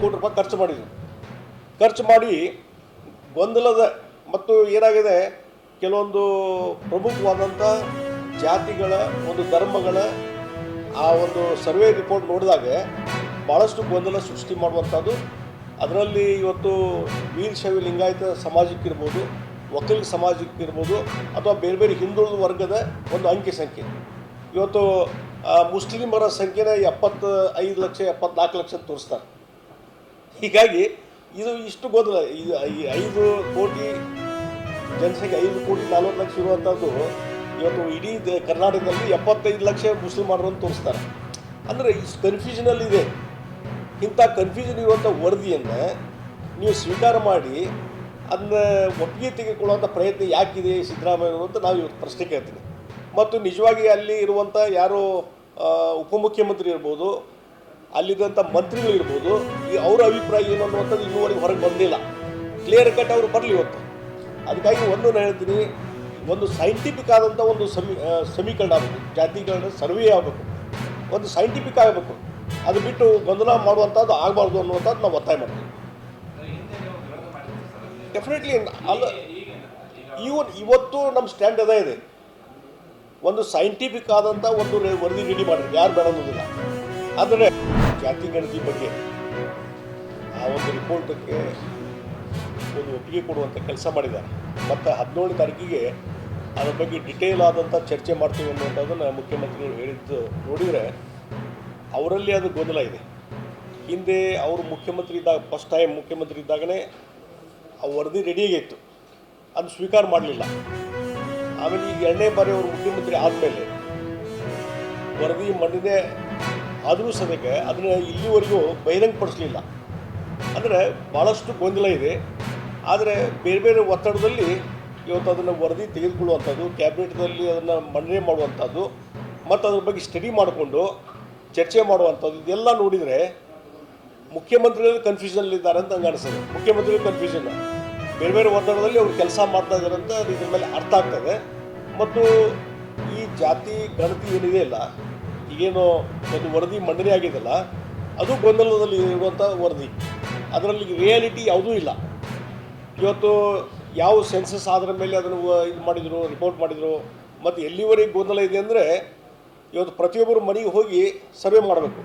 ಕೋಟಿ ರೂಪಾಯಿ ಖರ್ಚು ಮಾಡಿ ಗೊಂದಲದ ಮತ್ತು ಏನಾಗಿದೆ ಕೆಲವೊಂದು ಪ್ರಮುಖವಾದಂಥ ಜಾತಿಗಳ ಒಂದು ಧರ್ಮಗಳ ಆ ಒಂದು ಸರ್ವೆ ರಿಪೋರ್ಟ್ ನೋಡಿದಾಗ ಭಾಳಷ್ಟು ಗೊಂದಲ ಸೃಷ್ಟಿ ಮಾಡುವಂಥದ್ದು. ಅದರಲ್ಲಿ ಇವತ್ತು ವೀರಶೈವ ಲಿಂಗಾಯತ ಸಮಾಜಕ್ಕಿರ್ಬೋದು, ಒಕ್ಕಲಿಗ ಸಮಾಜಕ್ಕಿರ್ಬೋದು, ಅಥವಾ ಬೇರೆ ಬೇರೆ ಹಿಂದುಳಿದ ವರ್ಗದ ಒಂದು ಅಂಕಿ ಸಂಖ್ಯೆ. ಇವತ್ತು ಮುಸ್ಲಿಮರ ಸಂಖ್ಯೆನ 75 ಲಕ್ಷ 74 ಲಕ್ಷ ತೋರಿಸ್ತಾರೆ. ಹೀಗಾಗಿ ಇದು ಇಷ್ಟು ಗೊಂದಲ. ಇದು 5 ಕೋಟಿ ಜನಸಂಖ್ಯೆ 5 ಕೋಟಿ 40 ಲಕ್ಷ ಇರುವಂಥದ್ದು ಇವತ್ತು ಇಡೀ ಕರ್ನಾಟಕದಲ್ಲಿ 75 ಲಕ್ಷ ಮುಸ್ಲಿಮರನ್ನು ತೋರಿಸ್ತಾರೆ. ಅಂದರೆ ಇಷ್ಟು ಕನ್ಫ್ಯೂಷನಲ್ಲಿದೆ. ಇಂಥ ಕನ್ಫ್ಯೂಷನ್ ಇರುವಂಥ ವರದಿಯನ್ನು ನೀವು ಸ್ವೀಕಾರ ಮಾಡಿ ಅದನ್ನ ಒಪ್ಪಿಗೆ ತೆಗೆದುಕೊಳ್ಳುವಂಥ ಪ್ರಯತ್ನ ಯಾಕಿದೆ ಸಿದ್ದರಾಮಯ್ಯ ಅಂತ ನಾವು ಇವತ್ತು ಪ್ರಶ್ನೆ ಕೇಳ್ತೀನಿ. ಮತ್ತು ನಿಜವಾಗಿ ಅಲ್ಲಿ ಇರುವಂಥ ಯಾರು ಉಪಮುಖ್ಯಮಂತ್ರಿ ಇರ್ಬೋದು, ಅಲ್ಲಿದ್ದಂಥ ಮಂತ್ರಿಗಳಿರ್ಬೋದು, ಅವರ ಅಭಿಪ್ರಾಯ ಏನು ಅನ್ನುವಂಥದ್ದು ಇನ್ನೂವರೆಗೆ ಹೊರಗೆ ಬಂದಿಲ್ಲ. ಕ್ಲಿಯರ್ ಕಟ್ ಅವರು ಬರಲಿ ಇವತ್ತು. ಅದಕ್ಕಾಗಿ ಒಂದು ನಾನು ಹೇಳ್ತೀನಿ, ಒಂದು ಸೈಂಟಿಫಿಕ್ ಆದಂಥ ಒಂದು ಸಮೀಕರಣ ಆಗಬೇಕು, ಜಾತಿಗಳನ್ನ ಸರ್ವೆ ಆಗಬೇಕು, ಒಂದು ಸೈಂಟಿಫಿಕ್ ಆಗಬೇಕು. ಅದು ಬಿಟ್ಟು ಗೊಂದಲ ಮಾಡುವಂಥದ್ದು ಆಗಬಾರ್ದು ಅನ್ನುವಂಥದ್ದು ನಾವು ಒತ್ತಾಯ ಮಾಡ್ತೀವಿ. ಡೆಫಿನೆಟ್ಲಿ ಅಲ್ಲ, ಇವತ್ತು ನಮ್ಮ ಸ್ಟ್ಯಾಂಡ್ ಅದೇ ಇದೆ. ಒಂದು ಸೈಂಟಿಫಿಕ್ ಆದಂಥ ಒಂದು ವರದಿ ರೆಡಿ ಮಾಡಿರಿ, ಯಾರು ಬೇಡೋದಿಲ್ಲ. ಆದರೆ ಜಾತಿ ಗಣತಿ ಬಗ್ಗೆ ಆ ಒಂದು ರಿಪೋರ್ಟಕ್ಕೆ ಒಂದು ಒಪ್ಪಿಗೆ ಕೊಡುವಂಥ ಕೆಲಸ ಮಾಡಿದ್ದಾರೆ. ಮತ್ತು 17ನೇ ತಾರೀಕಿಗೆ ಅದ್ರ ಬಗ್ಗೆ ಡಿಟೇಲ್ ಆದಂಥ ಚರ್ಚೆ ಮಾಡ್ತೀವಿ ಅನ್ನುವಂಥದ್ದನ್ನು ಮುಖ್ಯಮಂತ್ರಿಗಳು ಹೇಳಿದ್ದು ನೋಡಿದರೆ ಅವರಲ್ಲಿ ಅದು ಗೊಂದಲ ಇದೆ. ಹಿಂದೆ ಅವರು ಮುಖ್ಯಮಂತ್ರಿ ಇದ್ದಾಗ, ಫಸ್ಟ್ ಟೈಮ್ ಮುಖ್ಯಮಂತ್ರಿ ಇದ್ದಾಗಲೇ ಆ ವರದಿ ರೆಡಿಯಾಗಿತ್ತು, ಅದು ಸ್ವೀಕಾರ ಮಾಡಲಿಲ್ಲ. ಆಮೇಲೆ ಈಗ 2ನೇ ಬಾರಿ ಅವರು ಮುಖ್ಯಮಂತ್ರಿ ಆದಮೇಲೆ ವರದಿ ಮಂಡನೆ ಆದರೂ ಸದ್ಯಕ್ಕೆ ಅದನ್ನು ಇಲ್ಲಿವರೆಗೂ ಬಹಿರಂಗಪಡಿಸಲಿಲ್ಲ. ಅಂದರೆ ಭಾಳಷ್ಟು ಗೊಂದಲ ಇದೆ. ಆದರೆ ಬೇರೆ ಬೇರೆ ಒತ್ತಡದಲ್ಲಿ ಇವತ್ತು ಅದನ್ನು ವರದಿ ತೆಗೆದುಕೊಳ್ಳುವಂಥದ್ದು, ಕ್ಯಾಬಿನೆಟ್ದಲ್ಲಿ ಅದನ್ನು ಮಂಡನೆ ಮಾಡುವಂಥದ್ದು, ಮತ್ತು ಅದ್ರ ಬಗ್ಗೆ ಸ್ಟಡಿ ಮಾಡಿಕೊಂಡು ಚರ್ಚೆ ಮಾಡುವಂಥದ್ದು, ಇದೆಲ್ಲ ನೋಡಿದರೆ ಮುಖ್ಯಮಂತ್ರಿಗಳು ಕನ್ಫ್ಯೂಷನಲ್ಲಿದ್ದಾರೆ ಅಂತ ಹಂಗೆ ಅನಿಸ್ತದೆ. ಮುಖ್ಯಮಂತ್ರಿಗಳು ಕನ್ಫ್ಯೂಷನ್, ಬೇರೆ ಬೇರೆ ಒತ್ತಡದಲ್ಲಿ ಅವ್ರು ಕೆಲಸ ಮಾಡ್ತಾ ಇದ್ದಾರೆ ಅಂತ ಇದ್ರ ಮೇಲೆ ಅರ್ಥ ಆಗ್ತದೆ. ಮತ್ತು ಈ ಜಾತಿ ಗಣತಿ ಏನಿದೆ ಇಲ್ಲ, ಈಗೇನು ಒಂದು ವರದಿ ಮಂಡನೆ ಆಗಿದೆಯಲ್ಲ, ಅದು ಗೊಂದಲದಲ್ಲಿ ಇರುವಂಥ ವರದಿ. ಅದರಲ್ಲಿ ರಿಯಾಲಿಟಿ ಯಾವುದೂ ಇಲ್ಲ. ಇವತ್ತು ಯಾವ ಸೆನ್ಸಸ್ ಆದ್ರ ಮೇಲೆ ಅದನ್ನು ಇದು ಮಾಡಿದರು, ರಿಪೋರ್ಟ್ ಮಾಡಿದರು. ಮತ್ತು ಎಲ್ಲಿವರೆಗೆ ಗೊಂದಲ ಇದೆ ಅಂದರೆ ಇವತ್ತು ಪ್ರತಿಯೊಬ್ಬರು ಮನೆಗೆ ಹೋಗಿ ಸರ್ವೆ ಮಾಡಬೇಕು,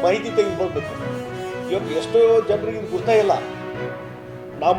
ಮಾಹಿತಿ ತೆಗೆದುಕೊಳ್ಬೇಕು. ಇವತ್ತು ಎಷ್ಟೋ ಜನರಿಗೆ ಇದು ಗೊತ್ತೇ ಇಲ್ಲ. ನಾವು